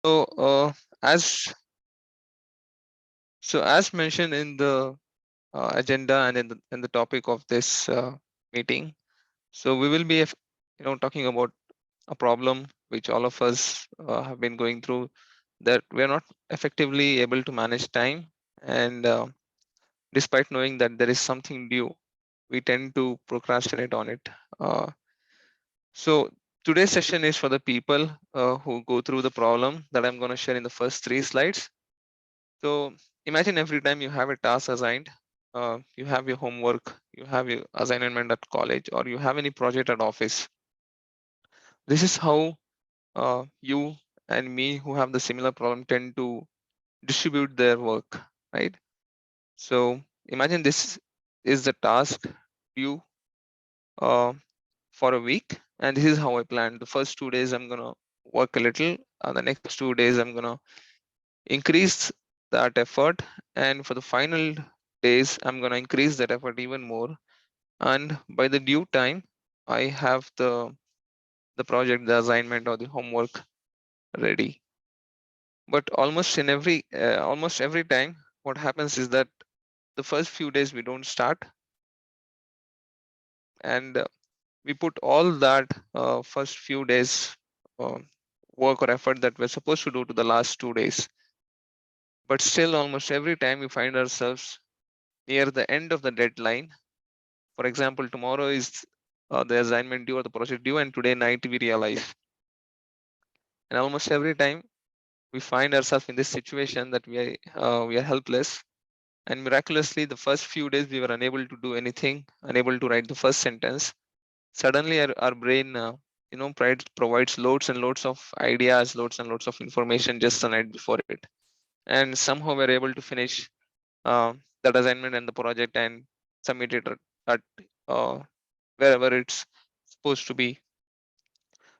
So, as mentioned in the agenda and in the topic of this meeting, so we will be, talking about a problem which all of us have been going through, that we are not effectively able to manage time, and despite knowing that there is something due, we tend to procrastinate on it. So today's session is for the people who go through the problem that I'm going to share in the first 3 slides. So imagine every time you have a task assigned, you have your homework, you have your assignment at college, or you have any project at office. This is how you and me who have the similar problem tend to distribute their work, right? So imagine this is the task due uh, for a week, and this is how I plan. The first 2 days I'm gonna work a little, and the next 2 days I'm gonna increase that effort, and for the final days I'm gonna increase that effort even more. And by the due time, I have the project, the assignment, or the homework ready. But almost every time, what happens is that the first few days we don't start, and we put all that first few days uh, work or effort that we're supposed to do to the last 2 days. But still, almost every time we find ourselves near the end of the deadline. For example, tomorrow is the assignment due or the project due, and today night we realize. And almost every time we find ourselves in this situation that we are helpless. And miraculously, the first few days we were unable to do anything, unable to write the first sentence. Suddenly, our brain, provides loads and loads of ideas, loads and loads of information just the night before it, and somehow we're able to finish that assignment and the project and submit it at uh, wherever it's supposed to be.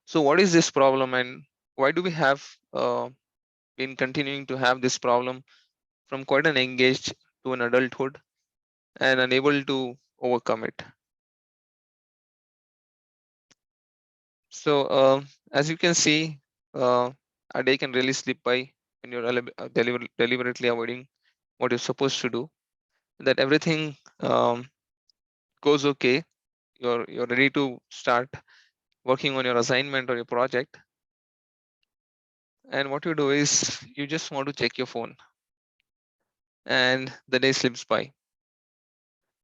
So what is this problem, and why do we have been continuing to have this problem from quite an engaged to an adulthood and unable to overcome it? So as you can see, a day can really slip by when you're deliberately avoiding what you're supposed to do. That everything goes okay, you're ready to start working on your assignment or your project, and what you do is you just want to check your phone, and the day slips by.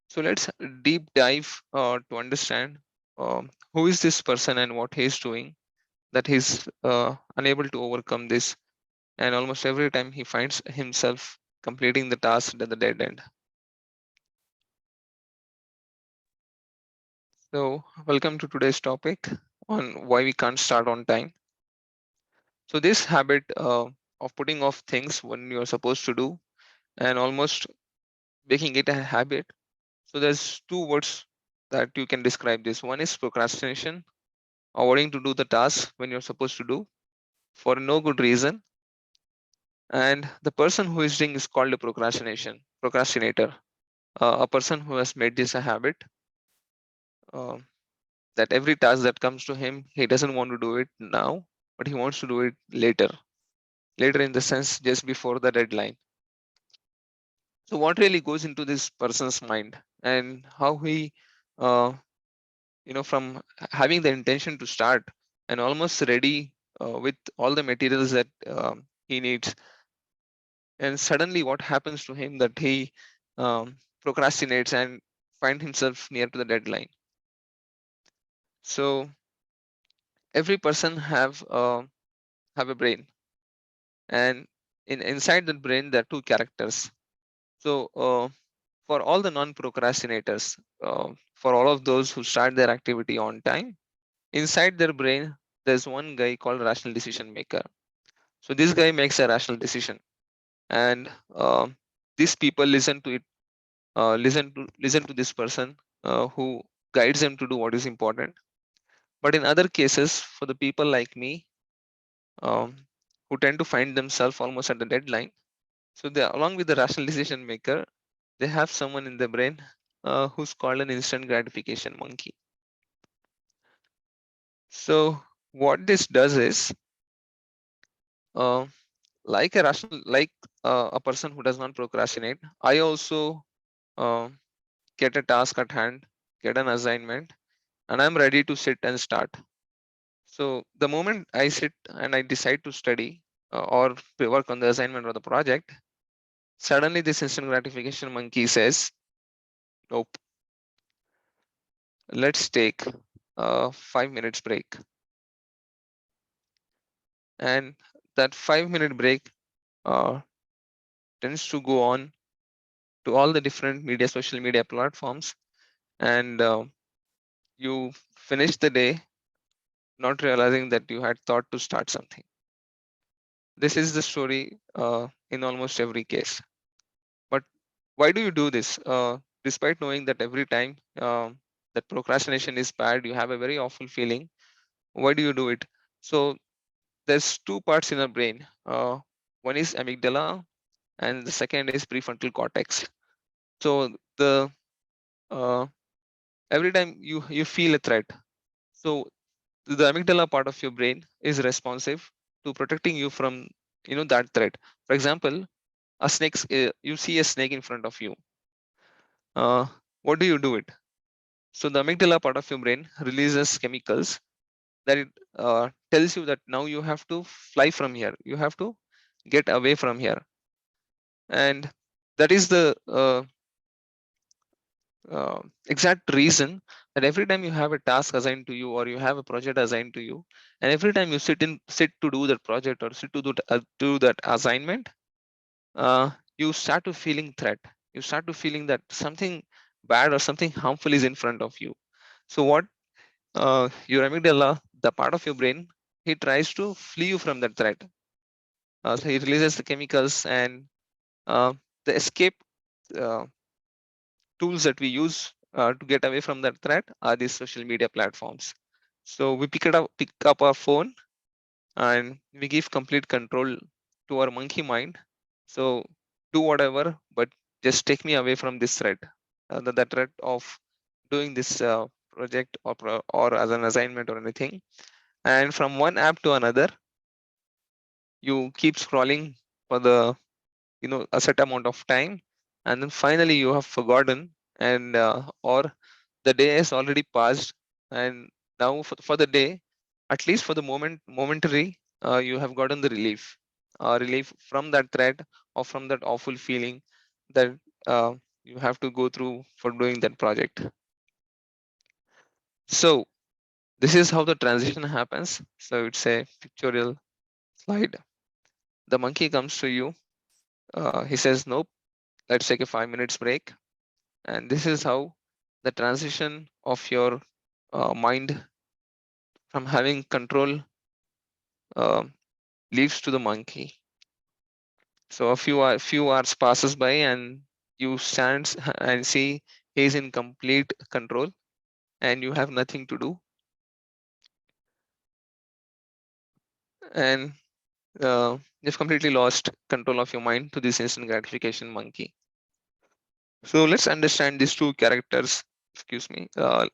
So let's deep dive to understand who is this person and what he's doing, that he's unable to overcome this, and almost every time he finds himself completing the task at the dead end. So welcome to today's topic on why we can't start on time. So this habit of putting off things when you're supposed to do and almost making it a habit. So there's two words that you can describe this. One is procrastination, avoiding to do the task when you're supposed to do for no good reason. And the person who is doing is called a procrastinator, a person who has made this a habit, uh, that every task that comes to him, he doesn't want to do it now, but he wants to do it later. Later in the sense, just before the deadline. So what really goes into this person's mind, and how he, uh, from having the intention to start and almost ready with all the materials that he needs, and suddenly what happens to him that he procrastinates and find himself near to the deadline. So every person have a brain, and inside that brain there are two characters. So for all the non-procrastinators, for all of those who start their activity on time, inside their brain there's one guy called rational decision maker. So this guy makes a rational decision, and these people listen to this person who guides them to do what is important. But in other cases, for the people like me, um, who tend to find themselves almost at the deadline, so they, along with the rational decision maker, they have someone in the brain who's called an instant gratification monkey. So what this does is, uh, like a person who does not procrastinate, I also uh, get a task at hand, get an assignment, and I'm ready to sit and start. So the moment I sit and I decide to study or work on the assignment or the project, suddenly this instant gratification monkey says, "Nope, let's take a 5 minutes break." And that 5 minute break uh, tends to go on to all the different social media platforms, and you finish the day not realizing that you had thought to start something. This is the story in almost every case. But why do you do this? Despite knowing that every time that procrastination is bad, you have a very awful feeling. Why do you do it? So there's two parts in our brain. One is amygdala, and the second is prefrontal cortex. So the uh, every time you feel a threat, so the amygdala part of your brain is responsive to protecting you from that threat. For example, you see a snake in front of you. uh, what do it? So the amygdala part of your brain releases chemicals that it tells you that now you have to fly from here, you have to get away from here. And that is the exact reason that every time you have a task assigned to you or you have a project assigned to you, and every time you sit to do that project or do that assignment, you start to feeling threat. You start to feeling that something bad or something harmful is in front of you. So what your amygdala, the part of your brain, he tries to flee you from that threat. So he releases the chemicals, and uh, the escape uh, tools that we use to get away from that threat are these social media platforms. So we pick up our phone, and we give complete control to our monkey mind. So do whatever, but just take me away from this threat, the threat of doing this project or as an assignment or anything. And from one app to another, you keep scrolling for the a set amount of time, and then finally you have forgotten, and or the day has already passed, and now for the day, at least for the momentary, you have gotten the relief from that threat or from that awful feeling that uh, you have to go through for doing that project. So this is how the transition happens. So it's a pictorial slide. The monkey comes to you. He says, "Nope, let's take a 5 minutes break." And this is how the transition of your mind from having control uh, leaves to the monkey. So few hours passes by, and you stand and see he's in complete control, and you have nothing to do, and you've completely lost control of your mind to this instant gratification monkey. So let's understand these two characters. Excuse me.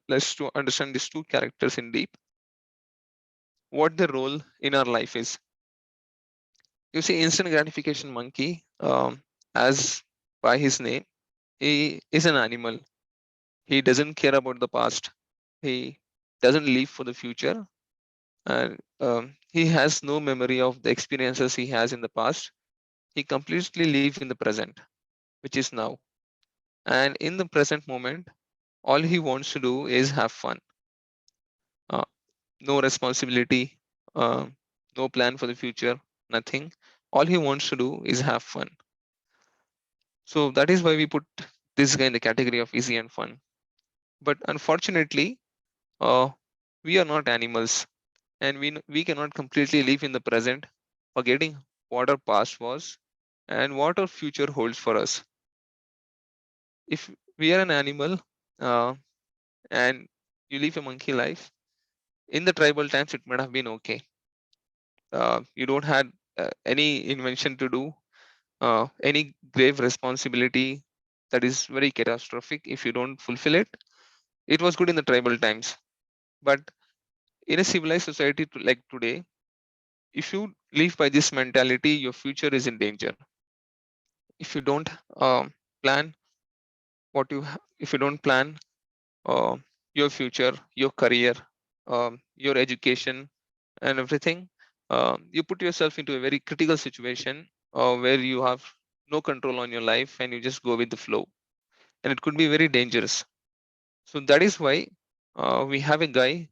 Let's to understand these two characters in deep. What their role in our life is. You see, instant gratification monkey, as by his name, he is an animal. He doesn't care about the past. He doesn't live for the future, and he has no memory of the experiences he has in the past. He completely lives in the present, which is now. And in the present moment, all he wants to do is have fun. Uh, no responsibility, uh, no plan for the future, nothing. All he wants to do is have fun. So that is why we put this guy in the category of easy and fun. But unfortunately, uh, we are not animals, and we cannot completely live in the present, forgetting what our past was and what our future holds for us. If we are an animal uh, and you live a monkey life, in the tribal times it might have been okay. You don't had any invention to do, any grave responsibility that is very catastrophic if you don't fulfill it. It was good in the tribal times, but in a civilized society like today, if you live by this mentality, your future is in danger. If you don't plan if you don't plan uh, your future, your career, your education, and everything, you put yourself into a very critical situation where you have no control on your life and you just go with the flow, and it could be very dangerous. So that is why we have a guy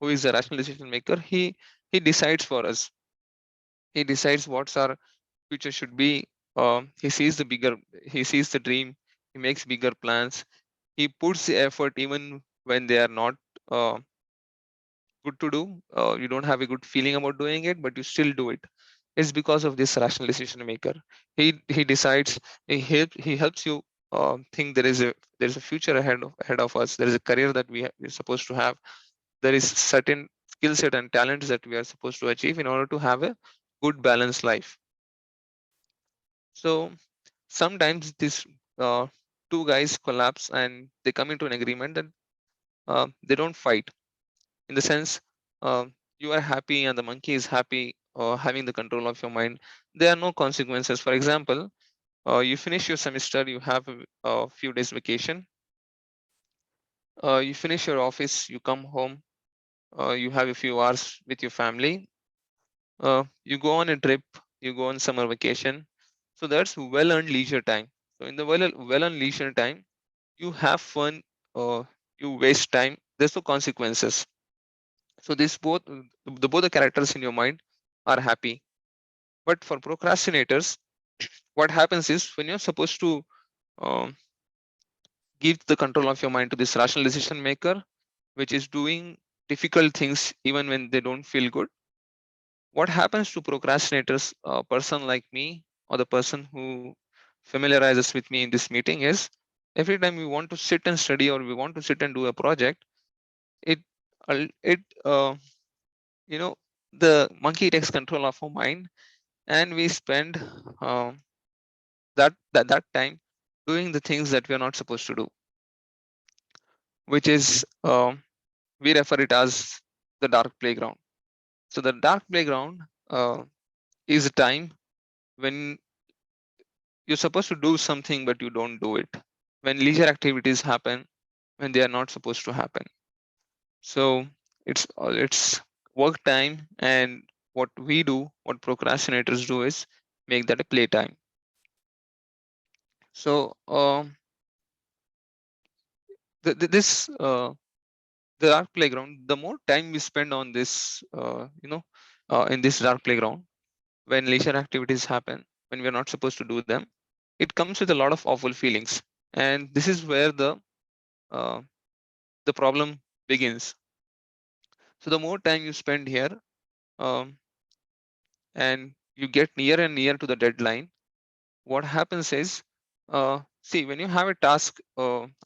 who is a rational decision maker. He decides for us. He decides what's our future should be. He sees the bigger, he sees the dream. He makes bigger plans. He puts the effort even when they are not uh, good to do. You don't have a good feeling about doing it, but you still do it. It's because of this rational decision maker. He decides. He helps you think there is a future ahead of us. There is a career that we're supposed to have. There is certain skill set and talents that we are supposed to achieve in order to have a good balanced life. So sometimes these uh, two guys collapse and they come into an agreement that they don't fight. In the sense, you are happy and the monkey is happy, having the control of your mind. There are no consequences. For example, you finish your semester, you have a few days vacation. You finish your office, you come home, you have a few hours with your family. You go on a trip, you go on summer vacation. So that's well earned leisure time. So in the well earned leisure time, you have fun, uh, you waste time. There's no consequences. So this both the characters in your mind are happy. But for procrastinators, what happens is when you're supposed to um, give the control of your mind to this rational decision maker, which is doing difficult things even when they don't feel good. What happens to procrastinators, a person like me or the person who familiarizes with me in this meeting, is every time we want to sit and study or we want to sit and do a project, it it you know the monkey takes control of our mind, and we spend um, that time doing the things that we are not supposed to do, which is we refer it as the dark playground. So the dark playground is a time when you're supposed to do something but you don't do it, when leisure activities happen when they are not supposed to happen. So it's work time, and what procrastinators do is make that a playtime. So this the dark playground, the more time we spend on this in this dark playground, when leisure activities happen when we're not supposed to do them, it comes with a lot of awful feelings, and this is where uh, the problem begins. So the more time you spend here, um, and you get near and near to the deadline, what happens is, see, when you have a task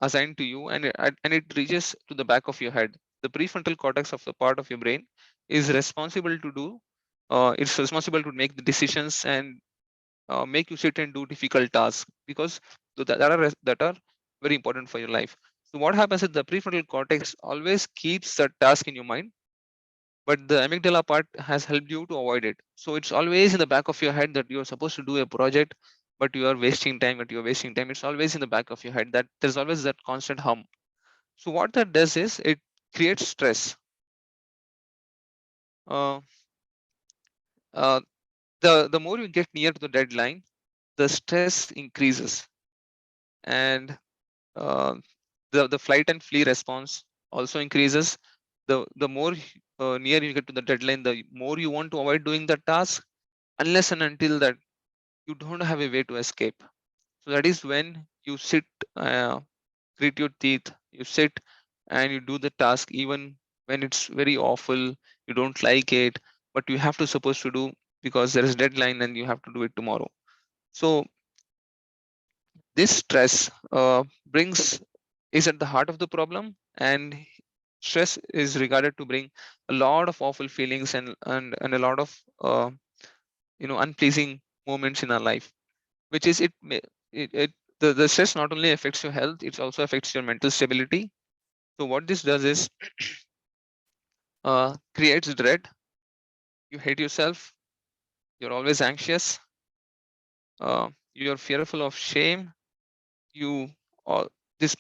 assigned to you, and it reaches to the back of your head, the prefrontal cortex of the part of your brain is responsible to do it's responsible to make the decisions and make you sit and do difficult tasks, because that are very important for your life. So what happens is the prefrontal cortex always keeps the task in your mind, but the amygdala part has helped you to avoid it. So it's always in the back of your head that you're supposed to do a project, but you are wasting time, it's always in the back of your head that there's always that constant hum. So what that does is it creates stress. uh, uh, the more you get near to the deadline, the stress increases, and uh, the flight and flee response also increases. The more near you get to the deadline, the more you want to avoid doing the task, unless and until that you don't have a way to escape. So that is when you sit, grit your teeth, you sit and you do the task even when it's very awful, you don't like it, but you have to supposed to do because there is deadline and you have to do it tomorrow. So this stress brings is at the heart of the problem, and stress is regarded to bring a lot of awful feelings and a lot of unpleasing moments in our life, which is it the stress not only affects your health, it also affects your mental stability. So what this does is creates dread, You hate yourself. You're always anxious. You're fearful of shame. You all this,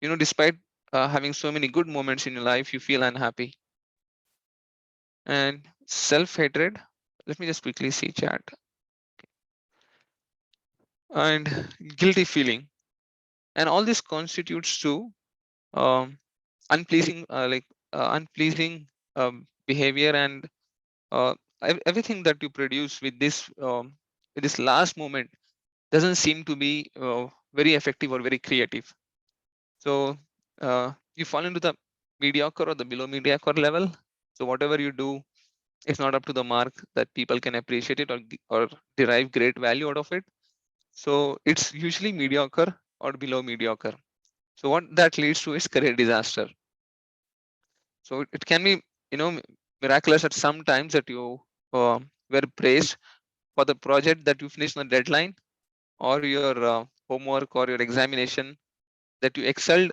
despite having so many good moments in your life, you feel unhappy. And self-hatred. Let me just quickly see chat. And guilty feeling, and all this constitutes to um, unpleasing behavior, and everything that you produce with this last moment doesn't seem to be very effective or very creative. So you fall into the mediocre or the below mediocre level. So whatever you do is not up to the mark that people can appreciate it, or derive great value out of it. So it's usually mediocre or below mediocre. So what that leads to is career disaster. So it can be, miraculous at some times that you were praised for the project that you finished on the deadline, or your homework or your examination that you excelled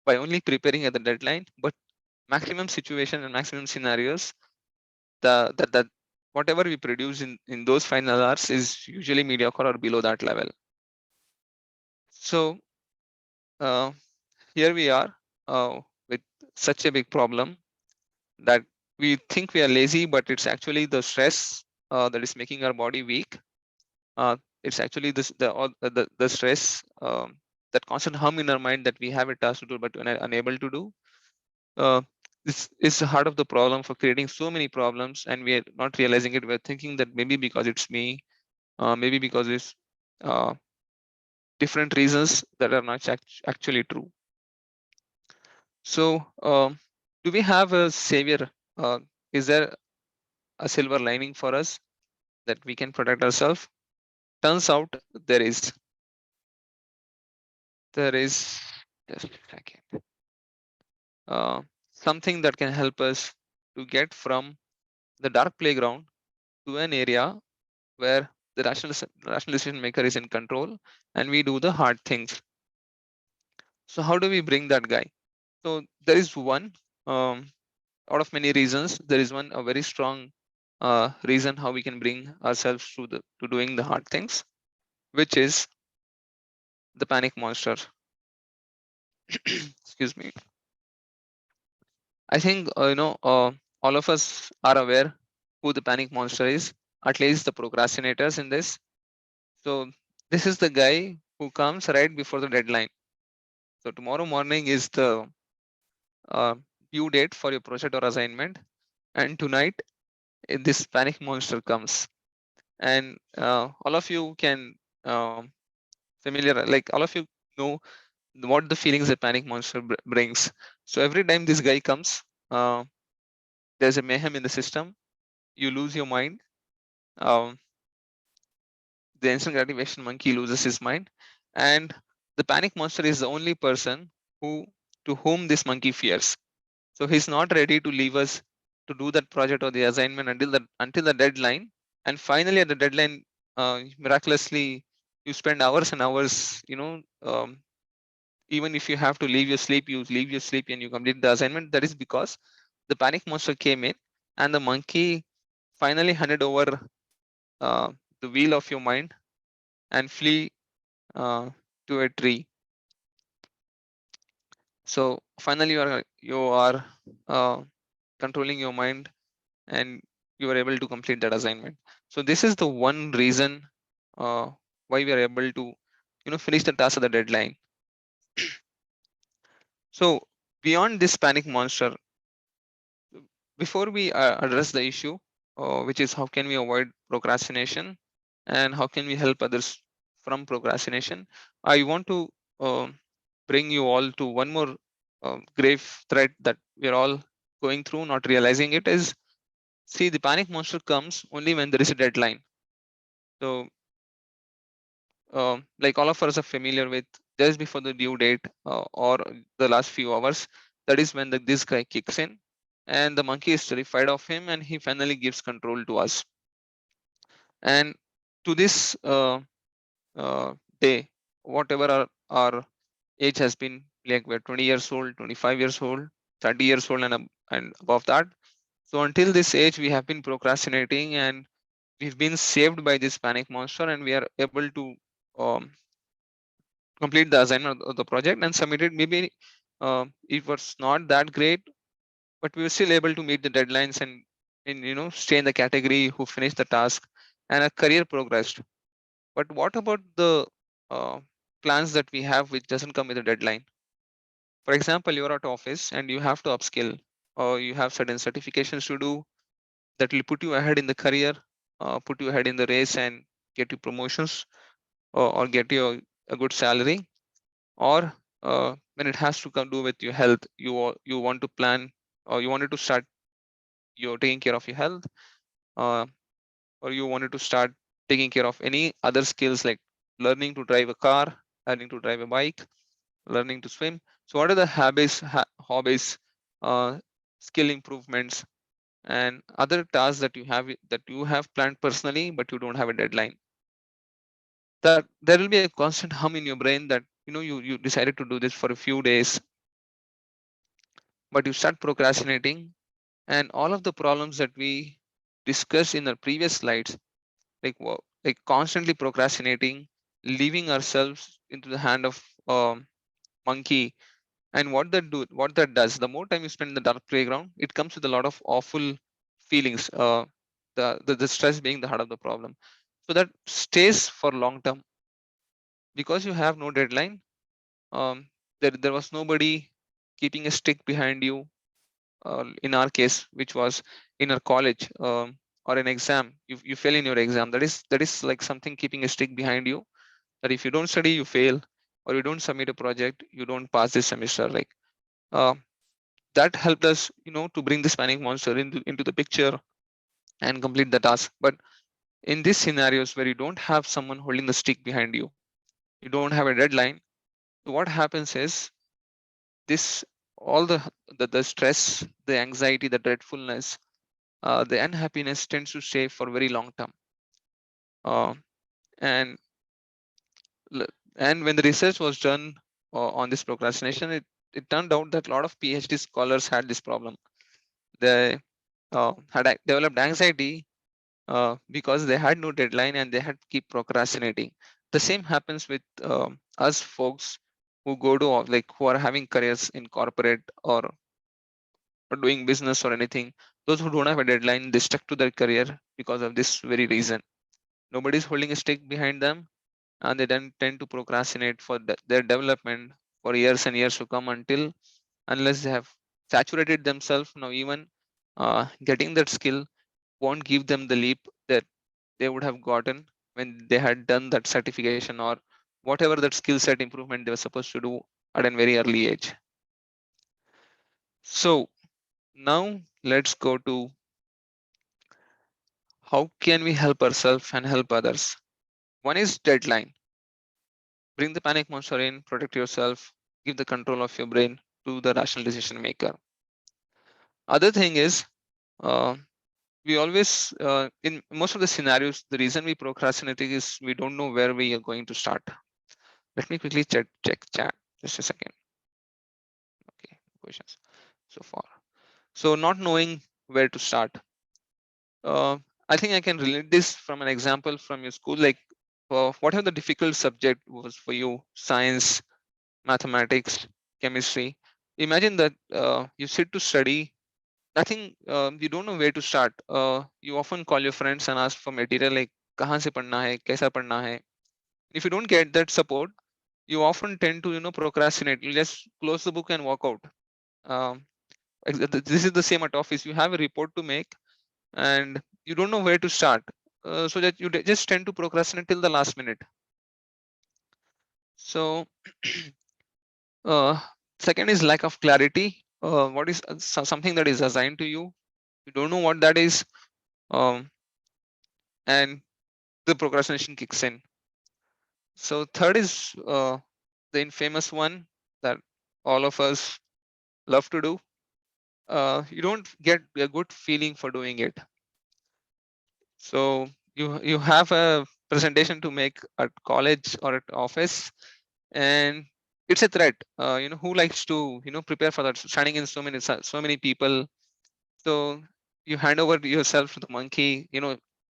by only preparing at the deadline. But maximum situation and maximum scenarios, that whatever we produce in those final hours is usually mediocre or below that level. So uh, here we are with such a big problem that we think we are lazy, but it's actually the stress that is making our body weak. It's actually the stress, that constant hum in our mind that we have a task to do but we're unable to do. This is the heart of the problem for creating so many problems, and we are not realizing it. We're thinking that maybe because it's me, maybe because it's uh, different reasons that are not actually true. So, do we have a savior? Is there a silver lining for us that we can protect ourselves? Turns out there is. There is, just a second. Something that can help us to get from the dark playground to an area where the rational decision maker is in control and we do the hard things. So how do we bring that guy? So there is one, out of many reasons, there is one a very strong reason how we can bring ourselves to doing the hard things, which is the panic monster. Excuse me. I think all of us are aware who the panic monster is, at least the procrastinators in this. So this is the guy who comes right before the deadline. So tomorrow morning is the uh, due date for your project or assignment, and tonight this panic monster comes, and all of you can familiar, like all of you know what the feelings that panic monster brings. So every time this guy comes, there's a mayhem in the system. You lose your mind. Um, the instant gratification monkey loses his mind, and the panic monster is the only person who to whom this monkey fears. So he's not ready to leave us to do that project or the assignment until the deadline. And finally, at the deadline, miraculously, you spend hours and hours. Even if you have to leave your sleep, you leave your sleep and you complete the assignment. That is because the panic monster came in, and the monkey finally handed over uh, the wheel of your mind and flee uh, to a tree. So finally, you are controlling your mind, and you are able to complete that assignment. So this is the one reason why we are able to finish the task at the deadline. So beyond this panic monster, before we address the issue, which is how can we avoid procrastination and how can we help others from procrastination, I want to uh, bring you all to one more grave threat that we're all going through, not realizing it is, see, the panic monster comes only when there is a deadline. So like all of us are familiar with, just before the due date or the last few hours, that is when this guy kicks in, and the monkey is terrified of him, and he finally gives control to us. And to this day, whatever our age has been, like we're 20 years old, 25 years old, 30 years old, and above that. So until this age, we have been procrastinating, and we've been saved by this panic monster, and we are able to um, complete the assignment of the project and submit it. Maybe it was not that great, but we were still able to meet the deadlines and stay in the category who finished the task, and our career progressed. But what about the uh, plans that we have which doesn't come with a deadline? For example, you're at office and you have to upskill, or you have certain certifications to do that will put you ahead in the career, put you ahead in the race and get you promotions, or get you a good salary. Or when it has to come do with your health, you want to plan, or you wanted to start you're taking care of your health, uh, or you wanted to start taking care of any other skills like learning to drive a car, learning to drive a bike, learning to swim. So what are the hobbies, uh, skill improvements, and other tasks that you have planned personally but you don't have a deadline? That there will be a constant hum in your brain that you decided to do this for a few days, but you start procrastinating, and all of the problems that we discussed in the previous slides, like constantly procrastinating, leaving ourselves into the hand of monkey. And what that does, the more time you spend in the dark playground, it comes with a lot of awful feelings, the stress being the heart of the problem. So that stays for long term, because you have no deadline. There was nobody keeping a stick behind you, in our case, which was in our college, or an exam. You fail in your exam, that is like something keeping a stick behind you, that if you don't study, you fail, or you don't submit a project, you don't pass this semester. Like, uh, that helped us to bring this panic monster into the picture and complete the task. But in these scenarios where you don't have someone holding the stick behind you, you don't have a deadline. So what happens is, this all the stress, the anxiety, the dreadfulness, the unhappiness tends to stay for very long term. uh, and and when the research was done on this procrastination, it turned out that a lot of PhD scholars had this problem. They developed anxiety, because they had no deadline and they had to keep procrastinating. The same happens with us folks who go to like who are having careers in corporate, or doing business or anything. Those who don't have a deadline, they stuck to their career because of this very reason. Nobody's holding a stick behind them, and they then tend to procrastinate for their development for years and years to come, unless they have saturated themselves. Now even getting that skill won't give them the leap that they would have gotten when they had done that certification, or whatever that skill set improvement they were supposed to do at a very early age. So now let's go to how can we help ourselves and help others. One is deadline. Bring the panic monster in, protect yourself, give the control of your brain to the rational decision maker. Other thing is, uh, we always, in most of the scenarios, the reason we procrastinate is we don't know where we are going to start. Let me quickly check chat. Just a second. Okay, questions so far. So not knowing where to start. Uh, I think I can relate this from an example from your school. Like, whatever the difficult subject was for you, science, mathematics, chemistry. Imagine that you sit to study. Nothing. You don't know where to start. You often call your friends and ask for material, like कहाँ से पढ़ना है, कैसा पढ़ना है. If you don't get that support, you often tend to procrastinate. You just close the book and walk out. Um, this is the same at office. You have a report to make and you don't know where to start, so that you just tend to procrastinate till the last minute. So uh, second is lack of clarity. What is something that is assigned to you don't know what that is, um, and the procrastination kicks in. So third is the infamous one that all of us love to do. You don't get a good feeling for doing it. So you have a presentation to make at college or at office, and it's a threat. Who likes to prepare for that? Standing in so many people. So you hand over yourself to the monkey.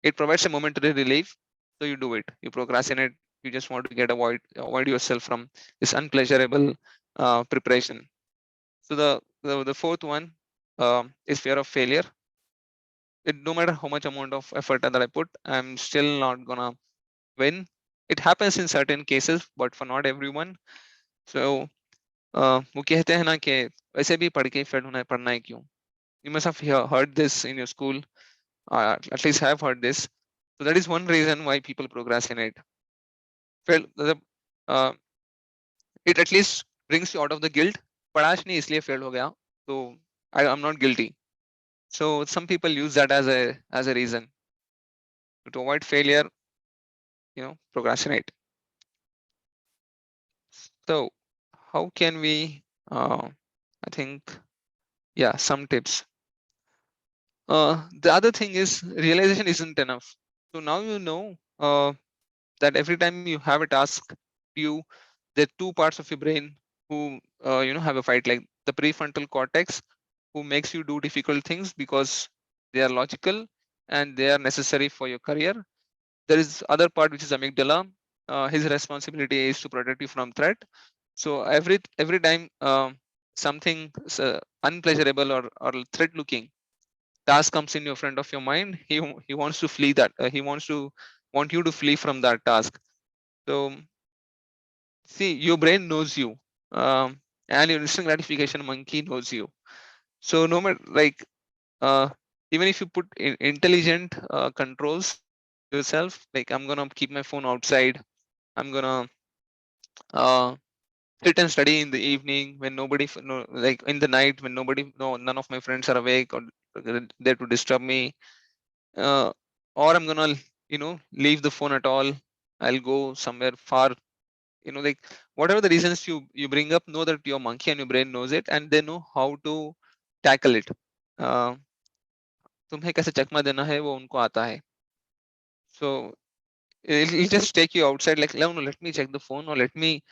It provides a momentary relief, so you do it. You procrastinate. You just want to get avoid yourself from this unpleasurable preparation. So the fourth one is fear of failure. No matter how much amount of effort that I put, I'm still not gonna win. It happens in certain cases, but for not everyone. So वो कहते हैं ना कि वैसे भी पढ़ के fail होना पढ़ना है क्यों. You must have heard this in your school. At least I have heard this. So that is one reason why people procrastinate. Fail, it at least brings you out of the guilt. पढ़ाश नहीं इसलिए fail हो गया. So I'm not guilty. So some people use that as a reason to avoid failure. Procrastinate. So how can we? I think, yeah, some tips. The other thing is realization isn't enough. So now that every time you have a task, you there are two parts of your brain who have a fight, like the prefrontal cortex, who makes you do difficult things because they are logical and they are necessary for your career. There is other part which is amygdala. His responsibility is to protect you from threat. So every time something unpleasurable or threat looking task comes in your front of your mind, he wants to flee that. He want you to flee from that task. So see, your brain knows you, and your instant gratification monkey knows you. So no matter, like, even if you put intelligent controls on yourself, like I'm gonna keep my phone outside, I'm gonna uh, sit and study in the evening when nobody no, like in the night when none of my friends are awake or there to disturb me, uh, or I'm gonna leave the phone at all. I'll go somewhere far. Like whatever the reasons you bring up, know that your monkey and your brain knows it, and they know how to tackle it. uh, तुम्हें कैसे चकमा देना है वो उनको आता है. So it'll just take you outside, like, no, let me check the phone, or let me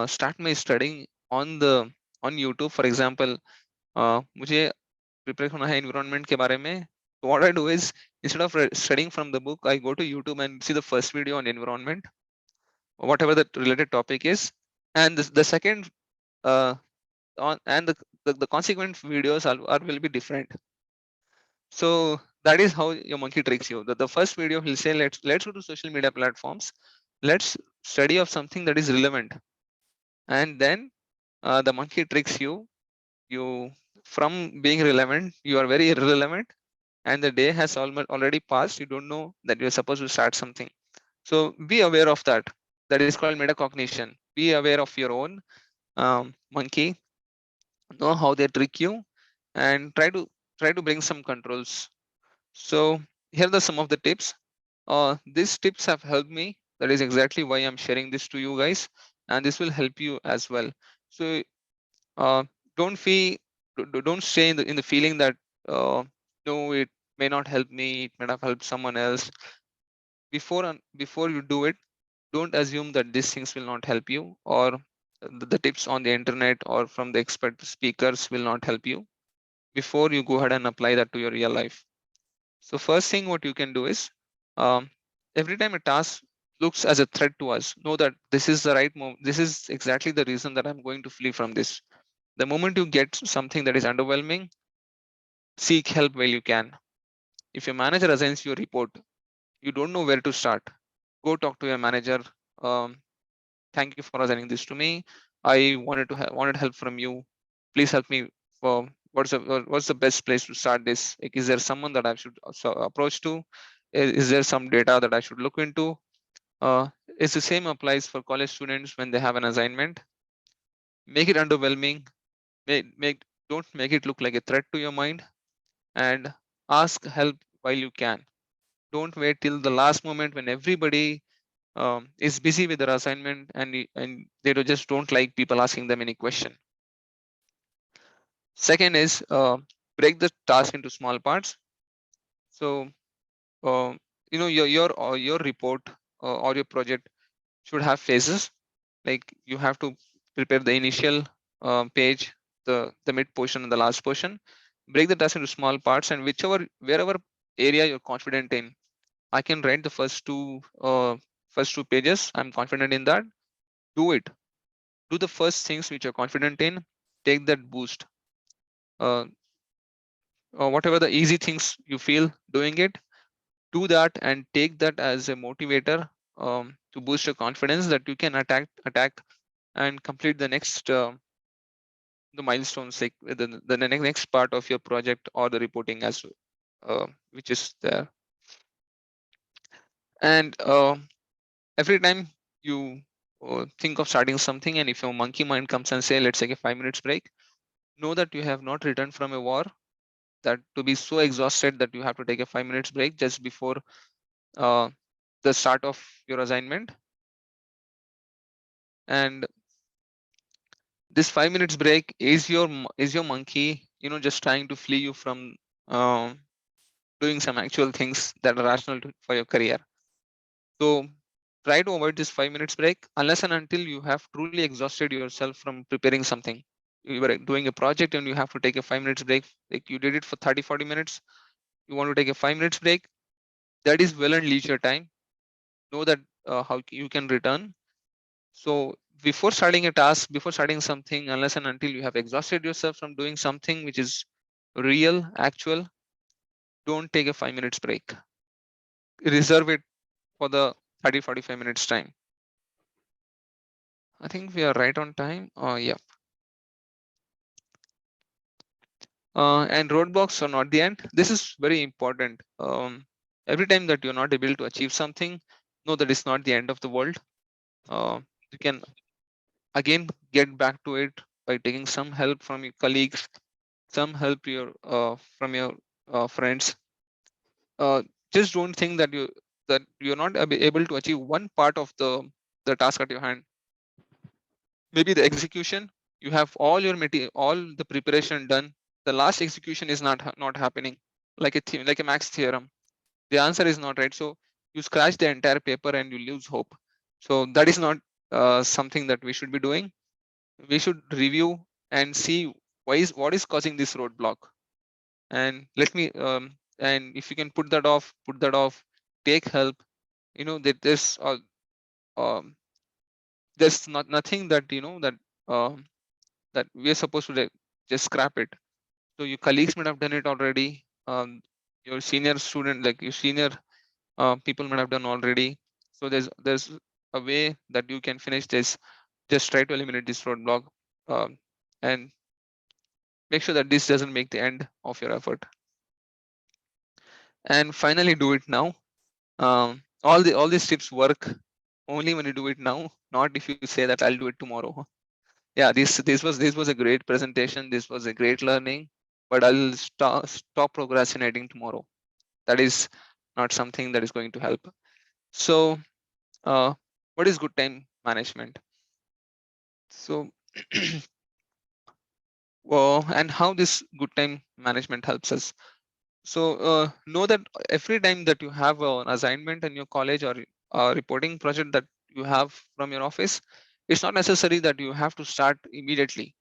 start my studying on YouTube, for example. मुझे prepare होना है environment के बारे में. So what I do is, instead of studying from the book, I go to YouTube and see the first video on environment, whatever the related topic is, and the second and the consequent videos will be different. So that is how your monkey tricks you. The first video he'll say, let's go to social media platforms, let's study of something that is relevant, and then the monkey tricks you from being relevant, you are very irrelevant, and the day has already passed. You don't know that you're supposed to start something. So be aware of that. That is called metacognition. Be aware of your own monkey, know how they trick you, and try to bring some controls. So here are some of the tips. These tips have helped me. That is exactly why I'm sharing this to you guys, and this will help you as well. So uh, don't feel don't stay in the feeling that no, it may not help me, it may not help someone else. Before you do it, don't assume that these things will not help you, or the tips on the internet or from the expert speakers will not help you. Before you go ahead and apply that to your real life. So first thing what you can do is, um, every time a task looks as a threat to us, know that this is the right moment. This is exactly the reason that I'm going to flee from this. The moment you get something that is underwhelming, seek help while you can. If your manager assigns you a report, you don't know where to start, go talk to your manager. Um, Thank you for assigning this to me. I wanted help from you. Please help me. For what's the best place to start this? Like, is there someone that I should approach to? Is there some data that I should look into? It's the same applies for college students when they have an assignment. Make it underwhelming. Don't make it look like a threat to your mind, and ask help while you can. Don't wait till the last moment when everybody is busy with their assignment, and they just don't like people asking them any question. Second is, break the task into small parts. So uh, your report or your project should have phases. Like, you have to prepare the initial page, the mid portion and the last portion. break the task into small parts, and wherever area you're confident in. I can write the first two pages. I'm confident in that. Do it. Do the first things which you're confident in. Take that boost. Uh, Whatever the easy things you feel doing it, do that and take that as a motivator to boost your confidence that you can attack and complete the milestones, like the next part of your project or the reporting as which is there. And every time you think of starting something, and if your monkey mind comes and say, let's take a 5 minutes break, know that you have not returned from a war, that to be so exhausted that you have to take a 5 minutes break just before uh, the start of your assignment. And this 5 minutes break is your monkey, just trying to flee you from doing some actual things that are rational for your career. So try to avoid this 5 minutes break unless and until you have truly exhausted yourself from preparing something. You were doing a project and you have to take a 5 minutes break, like you did it for 30-40 minutes. You want to take a 5 minutes break, that is well and leisure time. Know that how you can return. So before starting a task, before starting something, unless and until you have exhausted yourself from doing something which is real, actual, don't take a 5 minutes break. Reserve it for the 30-45 minutes time. I think we are right on time. Yeah. And roadblocks are not the end. This is very important. Every time that you're not able to achieve something, know that it's not the end of the world. You can again get back to it by taking some help from your colleagues, some help from your friends. Just don't think that you're not able to achieve one part of the task at your hand. Maybe the execution, you have all your material, all the preparation done. The last execution is not happening, like like a max theorem. The answer is not right, so you scratch the entire paper and you lose hope. So that is not something that we should be doing. We should review and see what is causing this roadblock, and let me and if you can put that off, take help. That um, there's nothing that um, that we are supposed to just scrap it. So your colleagues might have done it already. Your senior student, like your senior people might have done already. So there's a way that you can finish this. Just try to eliminate this roadblock, um, and make sure that this doesn't make the end of your effort. And finally, do it now. All these tips work only when you do it now, not if you say that I'll do it tomorrow. Yeah, this was a great presentation. This was a great learning, but I'll stop procrastinating tomorrow. That is not something that is going to help. So, what is good time management? So, and how this good time management helps us. So, know that every time that you have an assignment in your college or a reporting project that you have from your office, it's not necessary that you have to start immediately.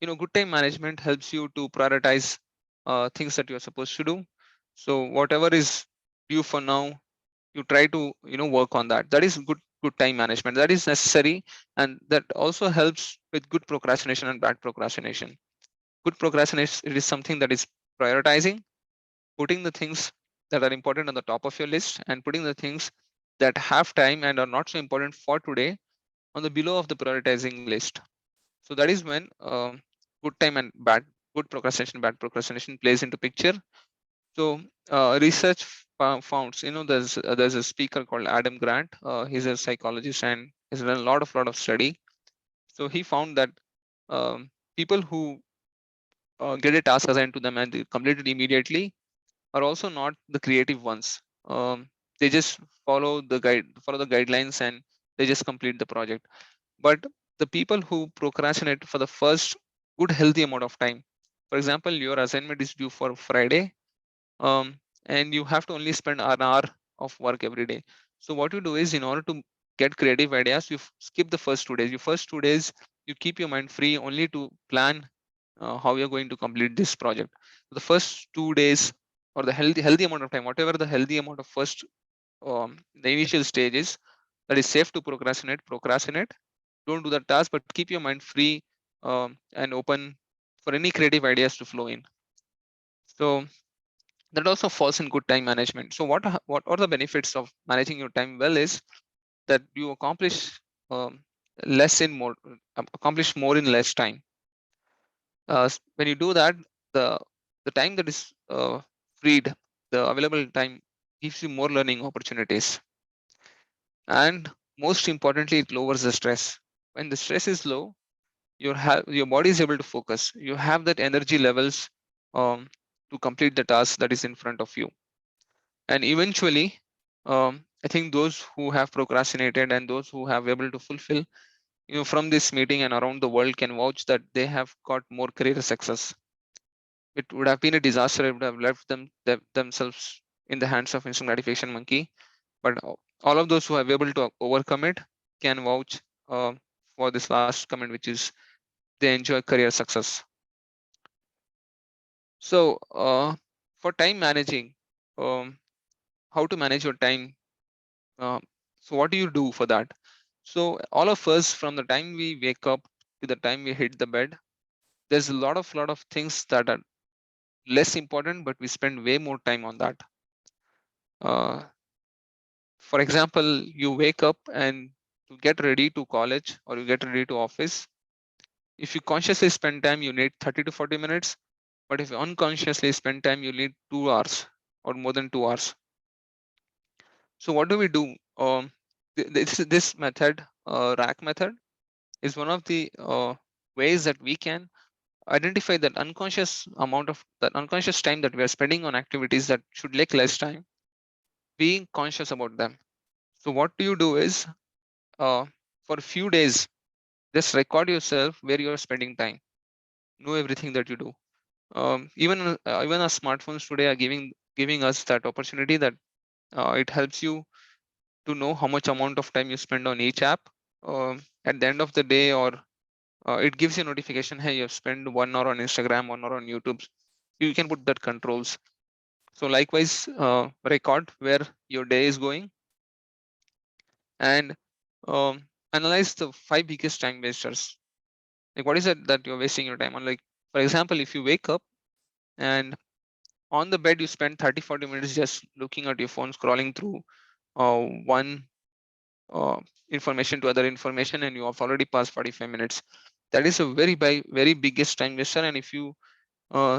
Good time management helps you to prioritize things that you're supposed to do. So whatever is due for now, you try to work on that. That is good time management. That is necessary, and that also helps with good procrastination and bad procrastination. Good procrastination, it is something that is prioritizing, putting the things that are important on the top of your list, and putting the things that have time and are not so important for today on the below of the prioritizing list. So that is when good time and good procrastination, bad procrastination plays into picture. So research found, there's a speaker called Adam Grant. He's a psychologist and he's done a lot of study. So he found that people who get a task assigned to them and they complete it immediately are also not the creative ones. They just follow the guidelines, and they just complete the project. But the people who procrastinate for the first good healthy amount of time, for example, your assignment is due for Friday, um, and you have to only spend an hour of work every day. So what you do is, in order to get creative ideas, you skip the first 2 days. Your first 2 days, you keep your mind free only to plan how you're going to complete this project. The first 2 days, or the healthy amount of time, whatever the healthy amount of first the initial stage is, that is safe to procrastinate. Don't do the task, but keep your mind free and open for any creative ideas to flow in. So that also falls in good time management. So what are the benefits of managing your time well is that you um, less in more accomplish more in less time. When you do that, the the time that is freed, the available time, gives you more learning opportunities, and most importantly, it lowers the stress. When the stress is low, your body is able to focus. You have that energy levels um, to complete the task that is in front of you. And eventually, I think those who have procrastinated and those who have able to fulfill, from this meeting and around the world, can vouch that they have got more career success. It would have been a disaster. It would have left themselves in the hands of instant gratification monkey. But all of those who have able to overcome it can vouch for this last comment, which is they enjoy career success. So for time managing, um, how to manage your time. Uh, so what do you do for that? So all of us, from the time we wake up to the time we hit the bed, there's a lot of things that are less important, but we spend way more time on that. Uh, for example, you wake up and to get ready to college or you get ready to office. If you consciously spend time, you need 30 to 40 minutes. But if you unconsciously spend time, you need 2 hours or more than 2 hours. So what do we do? This method, rack method, is one of the ways that we can identify that unconscious time that we are spending on activities that should take less time, being conscious about them. So what do you do is, uh, for a few days, just record yourself where you are spending time. Know everything that you do. Even our smartphones today are giving us that opportunity that it helps you to know how much amount of time you spend on each app. At the end of the day, or it gives you a notification, hey, you've spent 1 hour on Instagram, 1 hour on YouTube. You can put that controls. So likewise, record where your day is going, and analyze the 5 biggest time wasters. Like, what is it that you're wasting your time on? Like, for example, if you wake up and on the bed you spend 30-40 minutes just looking at your phone, scrolling through one uh, information to other information, and you have already passed 45 minutes. That is a very biggest time waster. And if you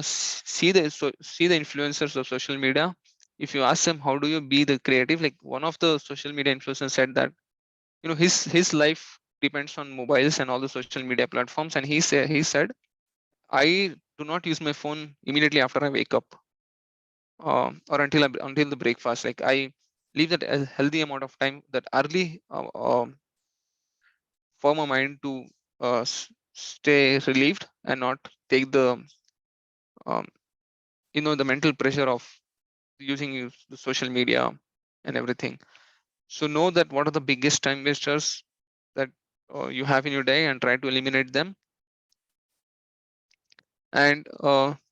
see the influencers of social media, if you ask them how do you be the creative, like one of the social media influencers said that his life depends on mobiles and all the social media platforms, and he said, I do not use my phone immediately after I wake up, or until the breakfast. Like, I leave that a healthy amount of time, that early for my mind to stay relieved and not take um, the mental pressure of the social media and everything. So know that what are the biggest time wasters that you have in your day, and try to eliminate them, and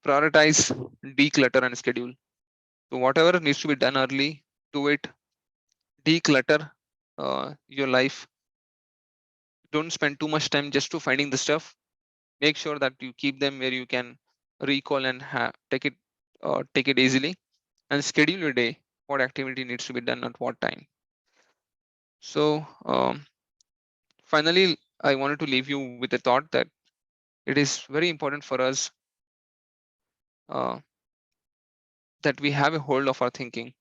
prioritize, declutter, and schedule. So whatever needs to be done early, do it. Declutter your life. Don't spend too much time just to finding the stuff. Make sure that you keep them where you can recall and take it easily, and schedule your day. What activity needs to be done at what time. So finally, I wanted to leave you with a thought that it is very important for us uh, that we have a hold of our thinking.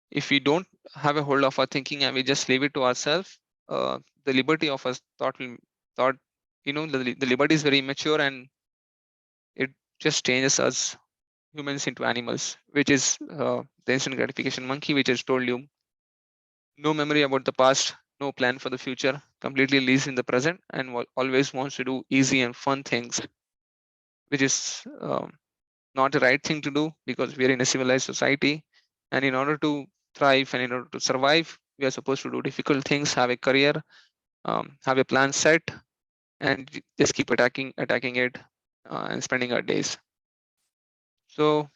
If we don't have a hold of our thinking and we just leave it to ourselves, the liberty of us thought, the liberty is very immature, and it just changes us humans into animals, which is the instant gratification monkey, which has told you no memory about the past, no plan for the future, completely lives in the present, and always wants to do easy and fun things, which is not the right thing to do, because we are in a civilized society. And in order to thrive and in order to survive, we are supposed to do difficult things, have a career, have a plan set, and just keep attacking it and spending our days. So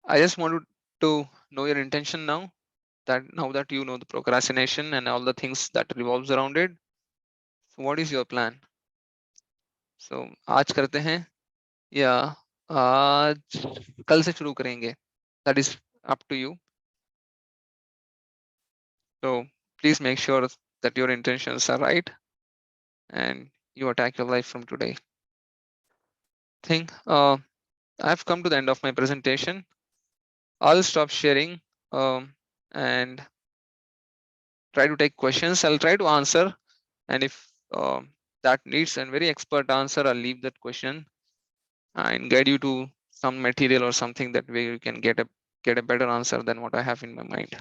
I just wanted to know your intention now that you know the procrastination and all the things that revolves around it. So what is your plan? So आज करते हैं या आज कल से शुरू करेंगे? That is up to you. So please make sure that your intentions are right and you attack your life from today. Think I've come to the end of my presentation. I'll stop sharing and try to take questions. I'll try to answer, and if that needs a very expert answer, I'll leave that question and guide you to some material or something that way you can get a better answer than what I have in my mind.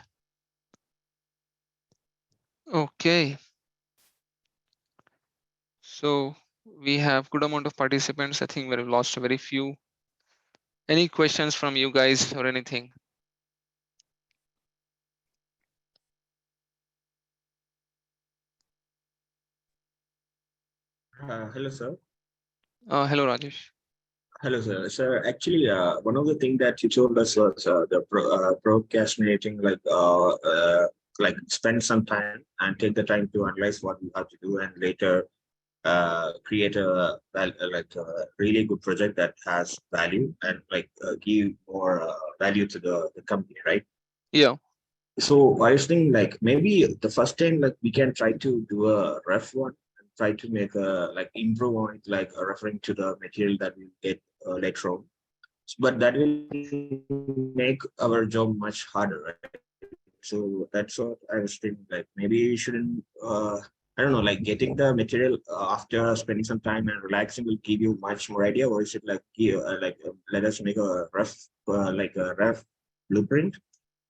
Okay. So we have good amount of participants. I think we've lost a very few. Any questions from you guys or anything? Hello, sir. Hello, Rajesh. Hello, sir. Sir, actually, one of the things that you told us was procrastinating, like spend some time and take the time to analyze what you have to do, and later create a really good project that has value and give more value to the company, right? Yeah. So I was thinking like maybe the first time like we can try to do a rough one and try to make a like improve on it, like referring to the material that we get later on. But that will make our job much harder, right? So that's what I was thinking. Like maybe you shouldn't. I don't know. Like getting the material after spending some time and relaxing will give you much more idea, or is it like let us make a rough a rough blueprint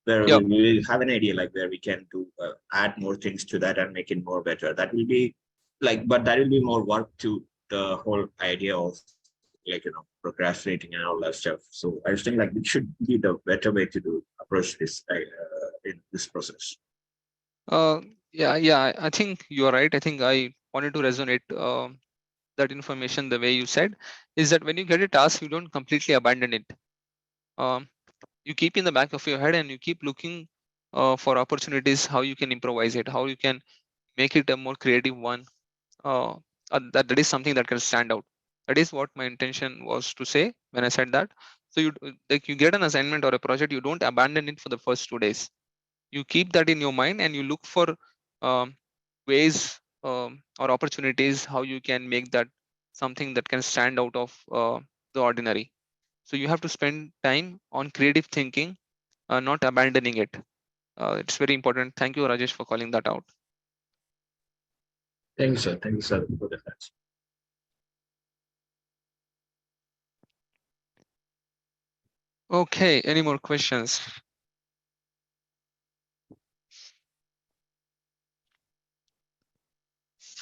where Yeah. we will have an idea like where we can do add more things to that and make it more better. That will be but that will be more work to the whole idea of procrastinating and all that stuff. So I was thinking like it should be the better way to do approach this in this process. Uh, yeah. I think you are right. I think I wanted to resonate that information the way you said is that when you get a task, you don't completely abandon it. Um, you keep in the back of your head and you keep looking for opportunities how you can improvise it, how you can make it a more creative one. Uh, that is something that can stand out. That is what my intention was to say when I said that. So you get an assignment or a project, you don't abandon it for the first 2 days. You keep that in your mind and you look for um, ways or opportunities how you can make that something that can stand out of the ordinary. So you have to spend time on creative thinking, not abandoning it. It's very important. Thank you, Rajesh, for calling that out. Thank you, sir. Thank you, sir, for the answer. Okay, any more questions?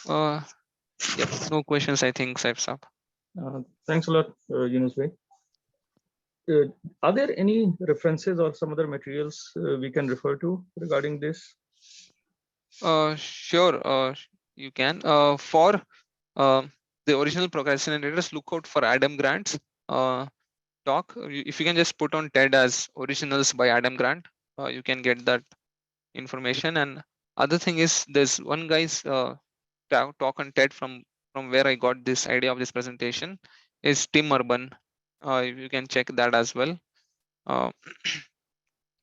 Uh, yep, no questions. I think Saif's up. Thanks a lot, Yunus bhai. Are there any references or some other materials we can refer to regarding this? Sure, you can. For the original procrastinators, look out for Adam Grant's talk. If you can just put on TED as originals by Adam Grant, you can get that information. And other thing is there's one guy's talk on TED from where I got this idea of this presentation is Tim Urban. You can check that as well. Uh,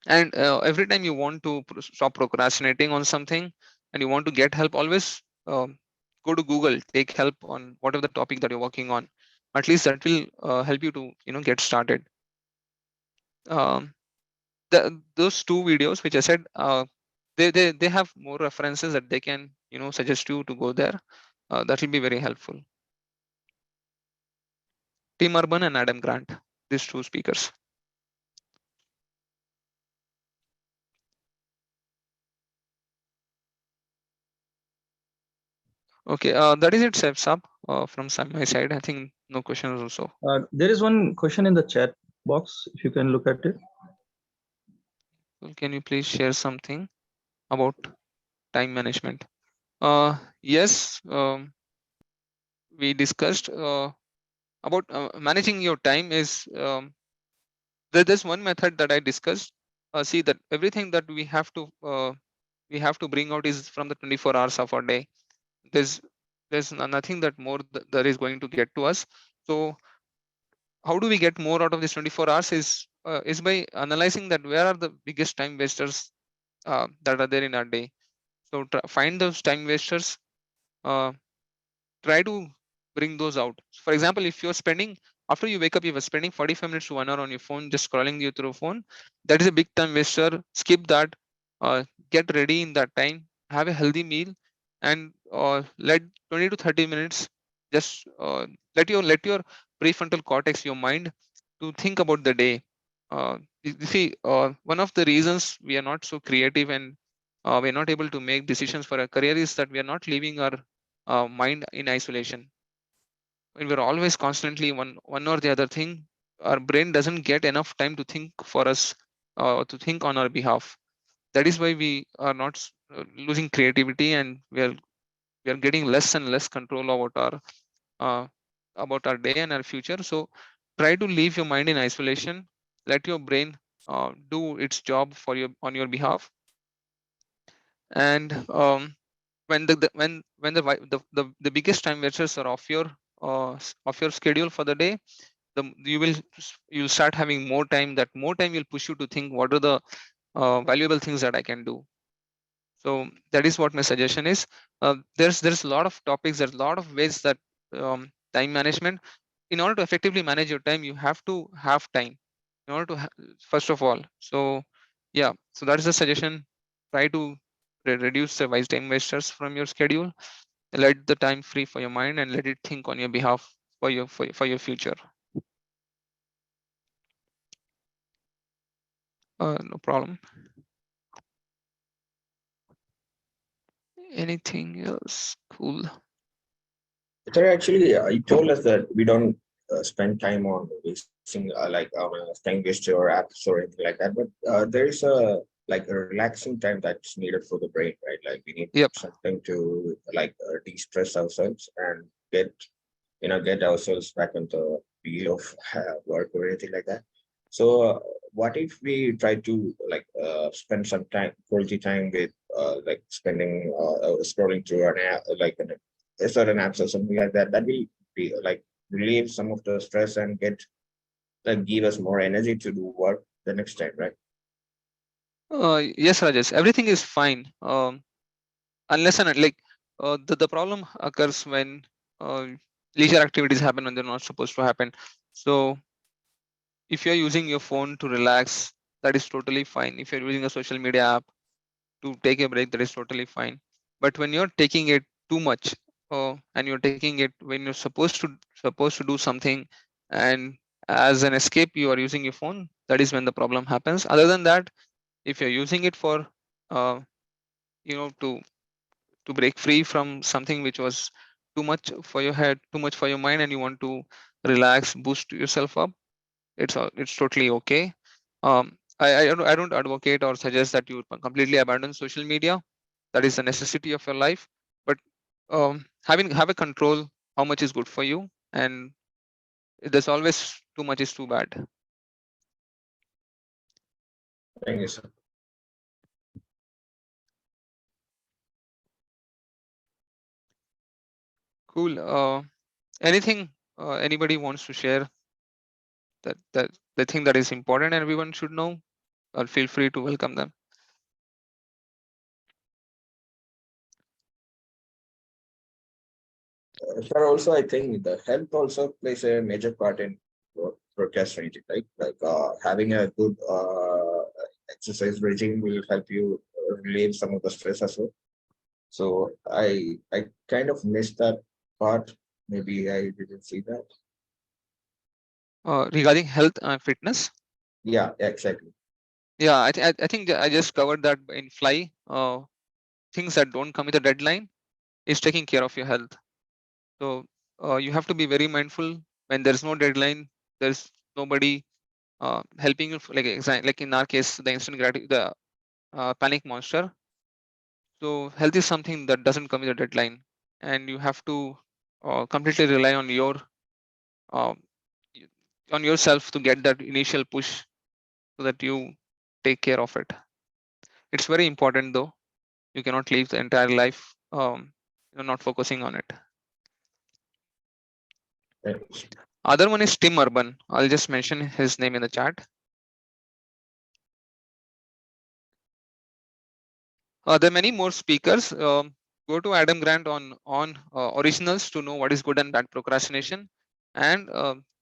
and every time you want to stop procrastinating on something and you want to get help, always go to Google, take help on whatever the topic that you're working on. At least that will help you to get started. Um, those two videos which I said, they have more references that they can suggest you to go there. That will be very helpful. Tim Urban and Adam Grant, these two speakers. Okay, that is it, Sab, from my side. I think no questions also. There is one question in the chat box, if you can look at it. Can you please share something about time management? Yes. we discussed about managing your time is there's one method that I discussed. See that everything that we have to bring out is from the 24 hours of our day. There's nothing that more that is going to get to us. So how do we get more out of this 24 hours is by analyzing that where are the biggest time wasters that are there in our day. So find those time wasters, uh, try to bring those out. For example, if you're spending after you wake up, you were spending 45 minutes to 1 hour on your phone just scrolling you through phone, that is a big time waster. Skip that. Get ready in that time, have a healthy meal, and let 20 to 30 minutes just let your prefrontal cortex, your mind, to think about the day. You see, one of the reasons we are not so creative and we're not able to make decisions for our career is that we are not leaving our mind in isolation. When we're always constantly one or the other thing, our brain doesn't get enough time to think for us, to think on our behalf. That is why we are not losing creativity, and we are getting less and less control uh, about our day and our future. So try to leave your mind in isolation, let your brain do its job for you on your behalf. And when when the biggest time wasters are of your schedule for the day, you'll start having more time. That more time will push you to think what are the valuable things that I can do. So that is what my suggestion is. There's a lot of topics, there's a lot of ways that time management. In order to effectively manage your time, you have to have time in order to first of all. So yeah, so that is the suggestion. Try to reduce the wise time wasters from your schedule. Let the time free for your mind and let it think on your behalf for your future. No problem. Anything else? Cool. So actually, you told us that we don't spend time on wasting like on a time waster or apps or anything like that. But there is a like a relaxing time that's needed for the brain, right? Like we need Yep. something to like de-stress ourselves and get get ourselves back on the wheel of work or anything like that. So what if we try to like spend some time, quality time with like spending scrolling through an app, like a certain apps or something like that, that will be like relieve some of the stress and get like give us more energy to do work the next time, right? Yes, Rajesh. Everything is fine. Unless and like the problem occurs when uh, leisure activities happen when they're not supposed to happen. So if you're using your phone to relax, that is totally fine. If you're using a social media app to take a break, that is totally fine. But when you're taking it too much, and you're taking it when you're supposed to do something, and as an escape you are using your phone, that is when the problem happens. Other than that, if you're using it for uh, you know to break free from something which was too much for your head, too much for your mind, and you want to relax, boost yourself up, it's totally okay. I don't advocate or suggest that you completely abandon social media. That is a necessity of your life. But have a control how much is good for you, and there's always too much is too bad. Thank you, sir. Cool. Anything anybody wants to share that they think that is important and everyone should know, feel free to welcome them. Sir, also I think the health also plays a major part in procrastinating, right? Like having a good exercise regime will help you relieve some of the stress as well. So I kind of missed that part. Maybe I didn't see that. Regarding health and fitness, Yeah, exactly. yeah, I think I just covered that in fly. Things that don't come with a deadline is taking care of your health. So you have to be very mindful when there's no deadline. There's nobody helping you. Like in our case, the instant gratitude, the panic monster. So health is something that doesn't come with a deadline, and you have to completely rely on uh, on yourself to get that initial push so that you take care of it. It's very important though. You cannot live the entire life not focusing on it. Thanks. Other one is Tim Urban. I'll just mention his name in the chat. There are many more speakers. Go to Adam Grant on originals to know what is good and bad procrastination, and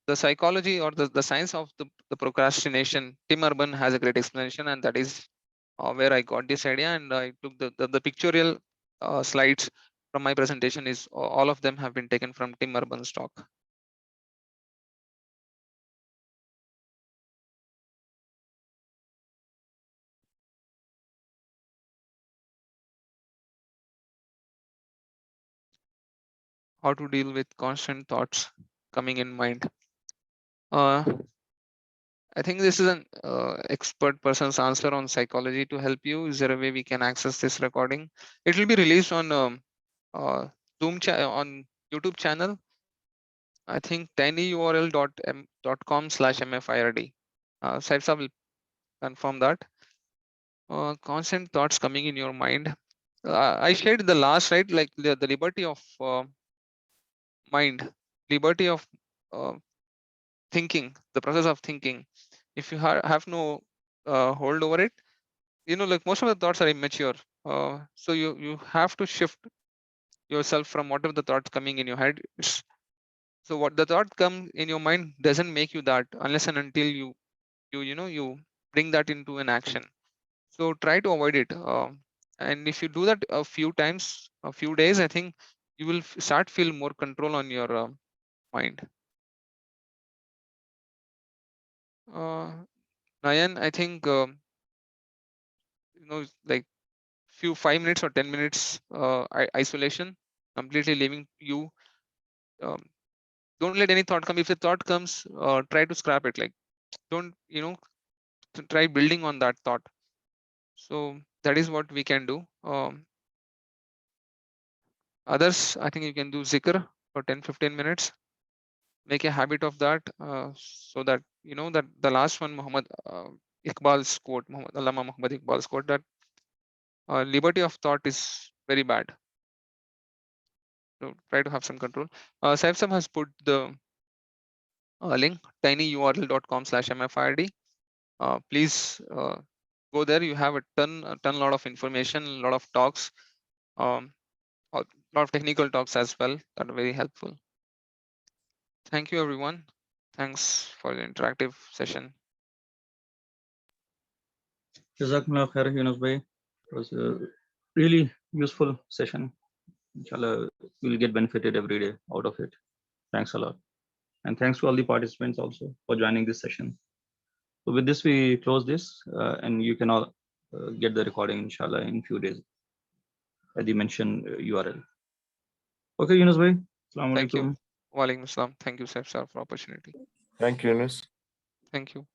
the psychology or the science of the procrastination. Tim Urban has a great explanation, and that is where I got this idea. And I took the pictorial slides from my presentation. Is all of them have been taken from Tim Urban's talk. How to deal with constant thoughts coming in mind. I think this is an expert person's answer on psychology to help you. Is there a way we can access this recording? It will be released on Zoom on YouTube channel. I think tinyurl.com/mfird. Saifsa will confirm that. Constant thoughts coming in your mind. I shared the last, right, like the liberty of mind, liberty of uh, thinking, the process of thinking. If you have no hold over it, like most of the thoughts are immature. So you have to shift yourself from whatever the thoughts coming in your head. So what the thought comes in your mind doesn't make you that unless and until you bring that into an action. So try to avoid it. And if you do that a few times, a few days, I think you will start feel more control on your mind. Nayan, I think like few 5 minutes or 10 minutes isolation, completely leaving you. Um, don't let any thought come. If the thought comes, try to scrap it. Like don't try building on that thought. So that is what we can do. Others, I think you can do zikr for 10-15 minutes. Make a habit of that, so that that the last one, Muhammad Iqbal's quote, Allama Muhammad Iqbal's quote, that liberty of thought is very bad. So try to have some control. Saifsam has put the link tinyurl.com/mfird. Please go there. You have a ton lot of information, a lot of talks, a lot of technical talks as well that are very helpful. Thank you, everyone. Thanks for the interactive session. Jazakumullah khair, Yunus bhai. It was a really useful session. Inshallah, we'll get benefited every day out of it. Thanks a lot. And thanks to all the participants also for joining this session. So with this, we close this, and you can all get the recording, inshallah, in few days at the mentioned URL. Okay, Yunus bhai. Assalamu Thank you. alaikum. Wa alaikum assalam. Thank you, sir, for opportunity. Thank you, Yunus. Thank you.